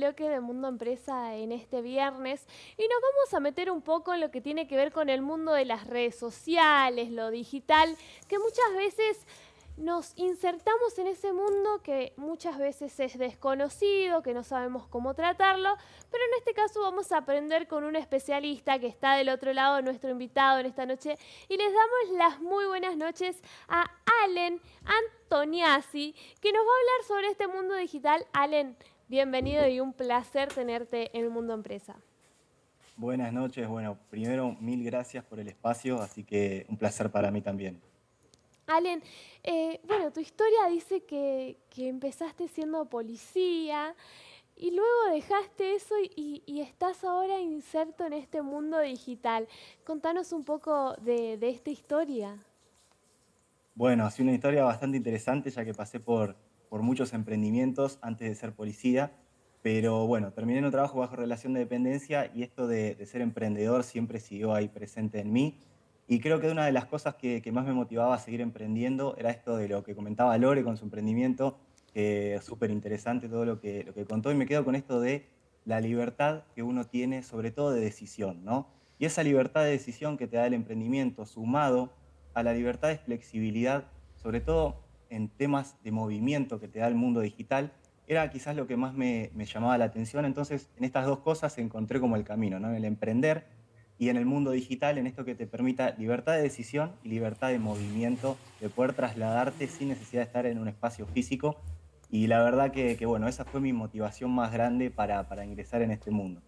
bloque de Mundo Empresa en este viernes y nos vamos a meter un poco en lo que tiene que ver con el mundo de las redes sociales, lo digital, que muchas veces nos insertamos en ese mundo que muchas veces es desconocido, que no sabemos cómo tratarlo, pero en este caso vamos a aprender con un especialista que está del otro lado, nuestro invitado en esta noche, y les damos las muy buenas noches a Allen Antoniazzi, que nos va a hablar sobre este mundo digital. Allen, bienvenido y un placer tenerte en el Mundo Empresa. Buenas noches. Bueno, primero, mil gracias por el espacio, así que un placer para mí también. Allen, bueno, tu historia dice que empezaste siendo policía y luego dejaste eso y estás ahora inserto en este mundo digital. Contanos un poco de esta historia. Bueno, ha sido una historia bastante interesante, ya que pasé por muchos emprendimientos antes de ser policía, pero bueno, terminé en un trabajo bajo relación de dependencia y esto de ser emprendedor siempre siguió ahí presente en mí. Y creo que una de las cosas que más me motivaba a seguir emprendiendo era esto de lo que comentaba Lore con su emprendimiento, que es súper interesante todo lo que contó, y me quedo con esto de la libertad que uno tiene, sobre todo de decisión, ¿no? Y esa libertad de decisión que te da el emprendimiento, sumado a la libertad de flexibilidad, sobre todo en temas de movimiento que te da el mundo digital, era quizás lo que más me llamaba la atención. Entonces, en estas dos cosas encontré como el camino, ¿no? En el emprender y en el mundo digital, en esto que te permita libertad de decisión y libertad de movimiento, de poder trasladarte sin necesidad de estar en un espacio físico. Y la verdad que bueno, esa fue mi motivación más grande para ingresar en este mundo.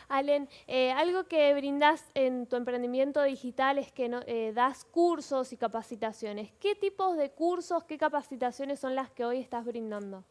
Allen, algo que brindas en tu emprendimiento digital es que das cursos y capacitaciones. ¿Qué tipos de cursos, qué capacitaciones son las que hoy estás brindando?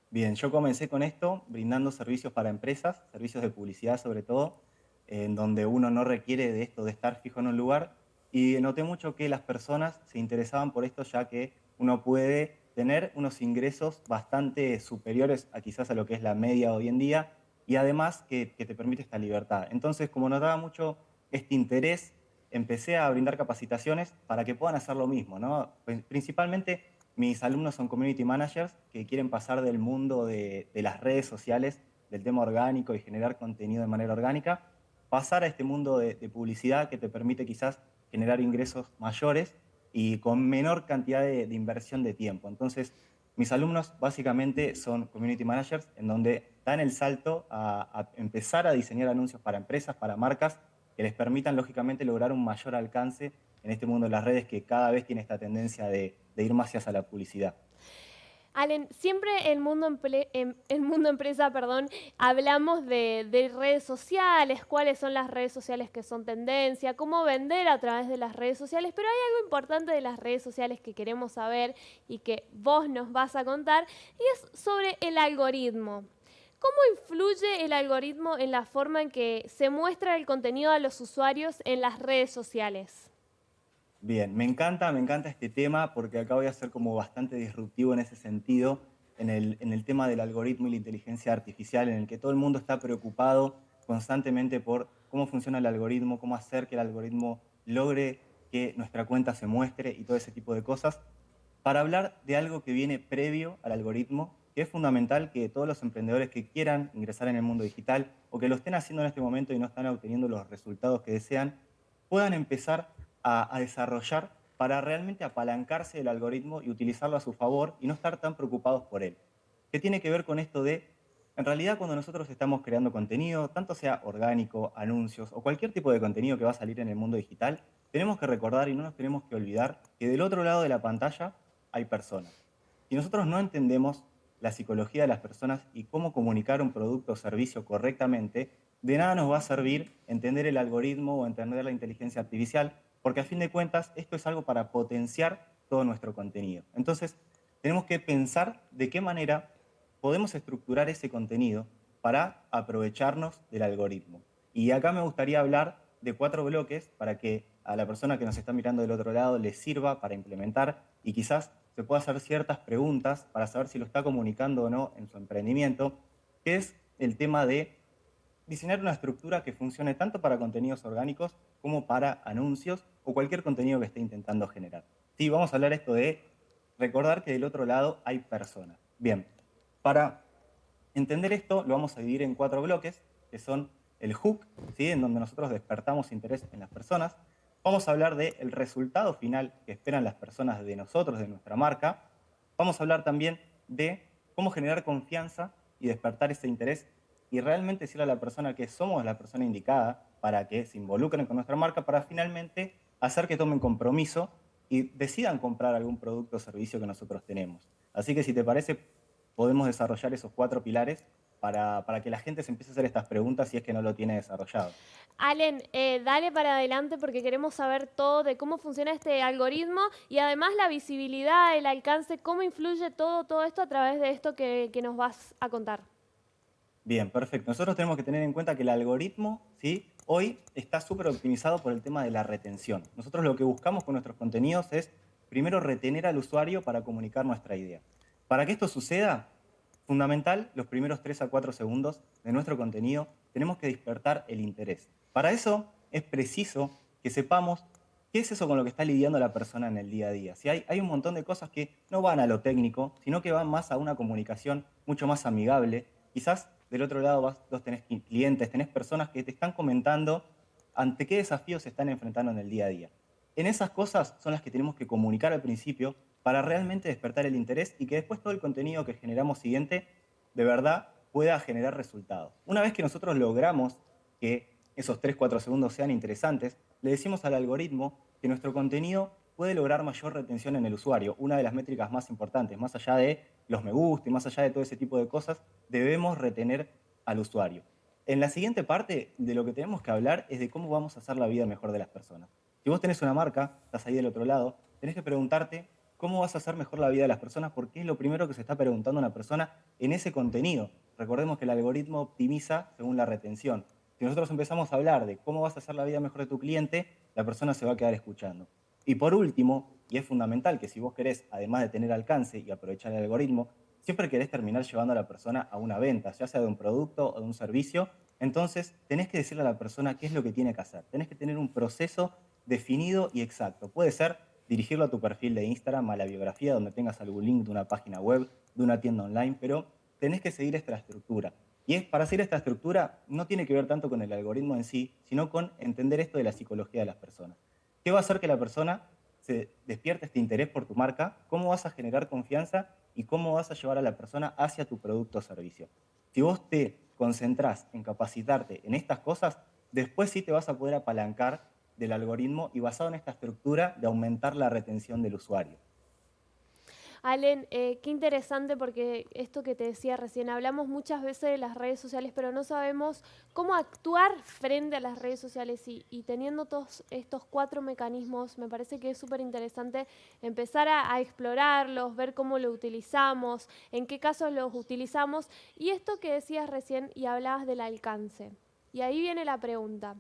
Bien, yo comencé con esto brindando servicios para empresas, servicios de publicidad sobre todo, en donde uno no requiere de esto de estar fijo en un lugar, y noté mucho que las personas se interesaban por esto, ya que uno puede tener unos ingresos bastante superiores a quizás a lo que es la media hoy en día, y además que te permite esta libertad. Entonces, como notaba mucho este interés, empecé a brindar capacitaciones para que puedan hacer lo mismo, ¿no? Principalmente mis alumnos son community managers que quieren pasar del mundo de las redes sociales, del tema orgánico y generar contenido de manera orgánica, pasar a este mundo de publicidad que te permite quizás generar ingresos mayores y con menor cantidad de inversión de tiempo. Entonces, mis alumnos básicamente son community managers en donde dan el salto a empezar a diseñar anuncios para empresas, para marcas, que les permitan lógicamente lograr un mayor alcance en este mundo de las redes que cada vez tiene esta tendencia de ir más hacia la publicidad. Allen, siempre en en Mundo Empresa, perdón, hablamos de redes sociales, cuáles son las redes sociales que son tendencia, cómo vender a través de las redes sociales, pero hay algo importante de las redes sociales que queremos saber y que vos nos vas a contar, y es sobre el algoritmo. ¿Cómo influye el algoritmo en la forma en que se muestra el contenido a los usuarios en las redes sociales? Bien, me encanta este tema porque acá voy a ser como bastante disruptivo en ese sentido, en el tema del algoritmo y la inteligencia artificial, en el que todo el mundo está preocupado constantemente por cómo funciona el algoritmo, cómo hacer que el algoritmo logre que nuestra cuenta se muestre y todo ese tipo de cosas, para hablar de algo que viene previo al algoritmo, que es fundamental que todos los emprendedores que quieran ingresar en el mundo digital o que lo estén haciendo en este momento y no están obteniendo los resultados que desean, puedan empezar a desarrollar para realmente apalancarse del algoritmo y utilizarlo a su favor y no estar tan preocupados por él. ¿Qué tiene que ver con esto de, en realidad cuando nosotros estamos creando contenido, tanto sea orgánico, anuncios o cualquier tipo de contenido que va a salir en el mundo digital, tenemos que recordar y no nos tenemos que olvidar que del otro lado de la pantalla hay personas. Si nosotros no entendemos la psicología de las personas y cómo comunicar un producto o servicio correctamente, de nada nos va a servir entender el algoritmo o entender la inteligencia artificial, porque a fin de cuentas esto es algo para potenciar todo nuestro contenido. Entonces, tenemos que pensar de qué manera podemos estructurar ese contenido para aprovecharnos del algoritmo. Y acá me gustaría hablar de 4 bloques para que a la persona que nos está mirando del otro lado le sirva para implementar y quizás se pueda hacer ciertas preguntas para saber si lo está comunicando o no en su emprendimiento, que es el tema de diseñar una estructura que funcione tanto para contenidos orgánicos como para anuncios o cualquier contenido que esté intentando generar. Sí, vamos a hablar esto de recordar que del otro lado hay personas. Bien, para Entender esto lo vamos a dividir en 4 bloques, que son el hook, ¿sí? En donde nosotros despertamos interés en las personas. Vamos a hablar del resultado final que esperan las personas de nosotros, de nuestra marca. Vamos a hablar también de cómo generar confianza y despertar ese interés y realmente decirle a la persona que somos la persona indicada para que se involucren con nuestra marca, para finalmente hacer que tomen compromiso y decidan comprar algún producto o servicio que nosotros tenemos. Así que si te parece, podemos desarrollar esos 4 pilares para que la gente se empiece a hacer estas preguntas si es que no lo tiene desarrollado. Allen, dale para adelante porque queremos saber todo de cómo funciona este algoritmo y además la visibilidad, el alcance, cómo influye todo esto a través de esto que nos vas a contar. Bien, perfecto. Nosotros tenemos que tener en cuenta que el algoritmo, ¿sí? Hoy está súper optimizado por el tema de la retención. Nosotros lo que buscamos con nuestros contenidos es primero retener al usuario para comunicar nuestra idea. Para que esto suceda, fundamental, los primeros 3 a 4 segundos de nuestro contenido, tenemos que despertar el interés. Para eso es preciso que sepamos qué es eso con lo que está lidiando la persona en el día a día. Si hay un montón de cosas que no van a lo técnico, sino que van más a una comunicación mucho más amigable. Quizás del otro lado vos tenés clientes, tenés personas que te están comentando ante qué desafíos se están enfrentando en el día a día. En esas cosas son las que tenemos que comunicar al principio para realmente despertar el interés y que después todo el contenido que generamos siguiente de verdad pueda generar resultados. Una vez que nosotros logramos que esos 3 4 segundos sean interesantes, le decimos al algoritmo que nuestro contenido puede lograr mayor retención en el usuario. Una de las métricas más importantes, más allá de los me gusta y más allá de todo ese tipo de cosas, debemos retener al usuario. En la siguiente parte de lo que tenemos que hablar es de cómo vamos a hacer la vida mejor de las personas. Si vos tenés una marca, estás ahí del otro lado, tenés que preguntarte cómo vas a hacer mejor la vida de las personas, porque es lo primero que se está preguntando una persona en ese contenido. Recordemos que el algoritmo optimiza según la retención. Si nosotros empezamos a hablar de cómo vas a hacer la vida mejor de tu cliente, la persona se va a quedar escuchando. Y por último, y es fundamental que si vos querés, además de tener alcance y aprovechar el algoritmo, siempre querés terminar llevando a la persona a una venta, ya sea de un producto o de un servicio, entonces tenés que decirle a la persona qué es lo que tiene que hacer. Tenés que tener un proceso definido y exacto. Puede ser dirigirlo a tu perfil de Instagram, a la biografía, donde tengas algún link de una página web, de una tienda online, pero tenés que seguir esta estructura. Y es, para seguir esta estructura no tiene que ver tanto con el algoritmo en sí, sino con entender esto de la psicología de las personas. ¿Qué va a hacer que la persona se despierte este interés por tu marca? ¿Cómo vas a generar confianza y cómo vas a llevar a la persona hacia tu producto o servicio? Si vos te concentrás en capacitarte en estas cosas, después sí te vas a poder apalancar del algoritmo y basado en esta estructura de aumentar la retención del usuario. Allen, qué interesante porque esto que te decía recién, hablamos muchas veces de las redes sociales, pero no sabemos cómo actuar frente a las redes sociales y teniendo todos estos 4 mecanismos, me parece que es súper interesante empezar a explorarlos, ver cómo lo utilizamos, en qué casos los utilizamos y esto que decías recién y hablabas del alcance. Y ahí viene la pregunta.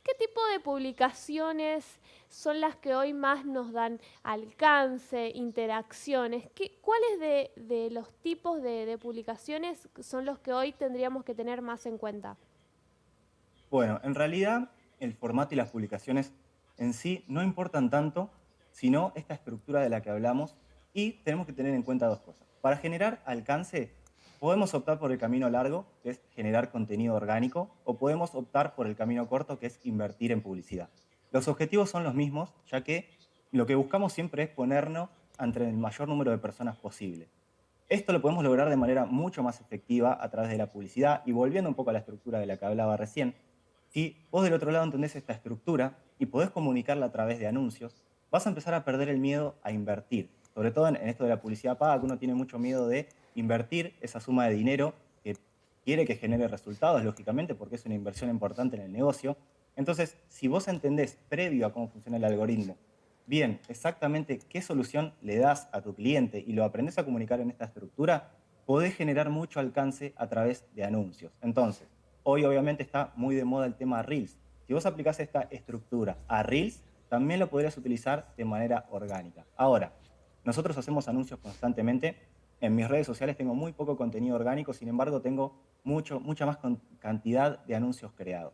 ¿Qué tipo de publicaciones son las que hoy más nos dan alcance, interacciones? ¿Cuáles de los tipos de publicaciones son los que hoy tendríamos que tener más en cuenta? Bueno, en realidad el formato y las publicaciones en sí no importan tanto, sino esta estructura de la que hablamos y tenemos que tener en cuenta 2 cosas. Para generar alcance, podemos optar por el camino largo, que es generar contenido orgánico, o podemos optar por el camino corto, que es invertir en publicidad. Los objetivos son los mismos, ya que lo que buscamos siempre es ponernos entre el mayor número de personas posible. Esto lo podemos lograr de manera mucho más efectiva a través de la publicidad y volviendo un poco a la estructura de la que hablaba recién. Si vos del otro lado entendés esta estructura y podés comunicarla a través de anuncios, vas a empezar a perder el miedo a invertir. Sobre todo en esto de la publicidad paga, que uno tiene mucho miedo de invertir esa suma de dinero que quiere que genere resultados, lógicamente, porque es una inversión importante en el negocio. Entonces, si vos entendés previo a cómo funciona el algoritmo, bien exactamente qué solución le das a tu cliente y lo aprendes a comunicar en esta estructura, podés generar mucho alcance a través de anuncios. Entonces, hoy obviamente está muy de moda el tema Reels. Si vos aplicás esta estructura a Reels, también lo podrías utilizar de manera orgánica. Ahora, nosotros hacemos anuncios constantemente. En mis redes sociales tengo muy poco contenido orgánico, sin embargo tengo mucha más cantidad de anuncios creados.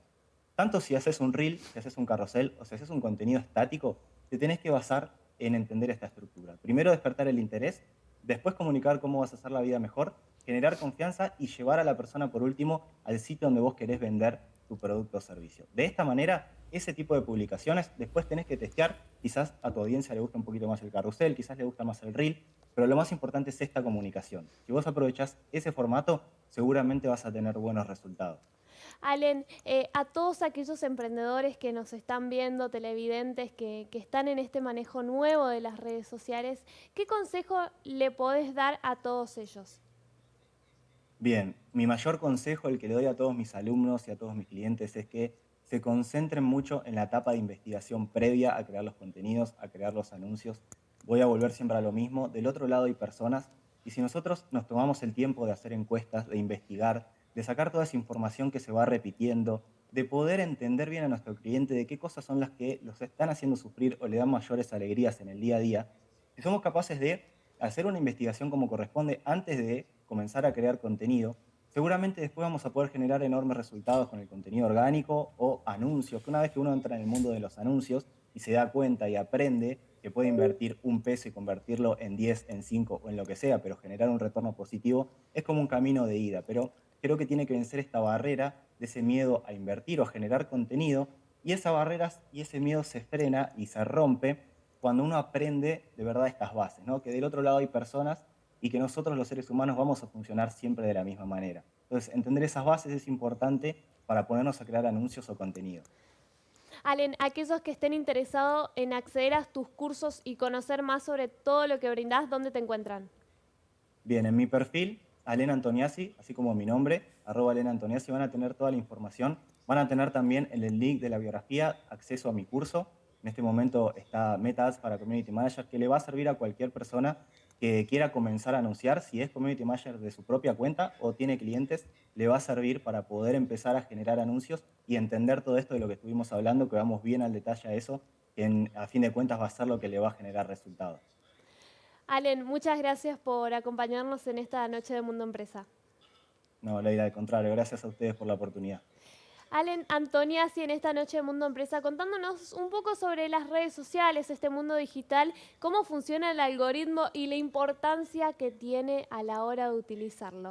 Tanto si haces un reel, si haces un carrusel o si haces un contenido estático, te tenés que basar en entender esta estructura. Primero despertar el interés, después comunicar cómo vas a hacer la vida mejor generar confianza y llevar a la persona, por último, al sitio donde vos querés vender tu producto o servicio. De esta manera, ese tipo de publicaciones después tenés que testear, quizás a tu audiencia le gusta un poquito más el carrusel, quizás le gusta más el reel, pero lo más importante es esta comunicación. Si vos aprovechás ese formato, seguramente vas a tener buenos resultados. Allen, a todos aquellos emprendedores que nos están viendo, televidentes, que están en este manejo nuevo de las redes sociales, ¿qué consejo le podés dar a todos ellos? Bien, mi mayor consejo, el que le doy a todos mis alumnos y a todos mis clientes, es que se concentren mucho en la etapa de investigación previa a crear los contenidos, a crear los anuncios. Voy a volver siempre a lo mismo. Del otro lado hay personas y si nosotros nos tomamos el tiempo de hacer encuestas, de investigar, de sacar toda esa información que se va repitiendo, de poder entender bien a nuestro cliente de qué cosas son las que los están haciendo sufrir o le dan mayores alegrías en el día a día, si somos capaces de hacer una investigación como corresponde antes de comenzar a crear contenido, seguramente después vamos a poder generar enormes resultados con el contenido orgánico o anuncios, que una vez que uno entra en el mundo de los anuncios y se da cuenta y aprende que puede invertir un peso y convertirlo en 10, en 5 o en lo que sea, pero generar un retorno positivo, es como un camino de ida. Pero creo que tiene que vencer esta barrera de ese miedo a invertir o a generar contenido, y esa barrera y ese miedo se frena y se rompe cuando uno aprende de verdad estas bases, ¿no? Que del otro lado hay personas y que nosotros los seres humanos vamos a funcionar siempre de la misma manera. Entonces, entender esas bases es importante para ponernos a crear anuncios o contenido. Allen, aquellos que estén interesados en acceder a tus cursos y conocer más sobre todo lo que brindás, ¿dónde te encuentran? Bien, en mi perfil, Alena Antoniazzi, así como mi nombre, @Alena Antoniazzi, van a tener toda la información. Van a tener también en el link de la biografía acceso a mi curso. En este momento está Meta Ads para Community Manager, que le va a servir a cualquier persona que quiera comenzar a anunciar. Si es Community Manager de su propia cuenta o tiene clientes, le va a servir para poder empezar a generar anuncios y entender todo esto de lo que estuvimos hablando, que vamos bien al detalle a eso, que a fin de cuentas va a ser lo que le va a generar resultados. Allen, muchas gracias por acompañarnos en esta noche de Mundo Empresa. No, Leila, al contrario, gracias a ustedes por la oportunidad. Allen Antoniazzi en esta noche de Mundo Empresa contándonos un poco sobre las redes sociales, este mundo digital, cómo funciona el algoritmo y la importancia que tiene a la hora de utilizarlo.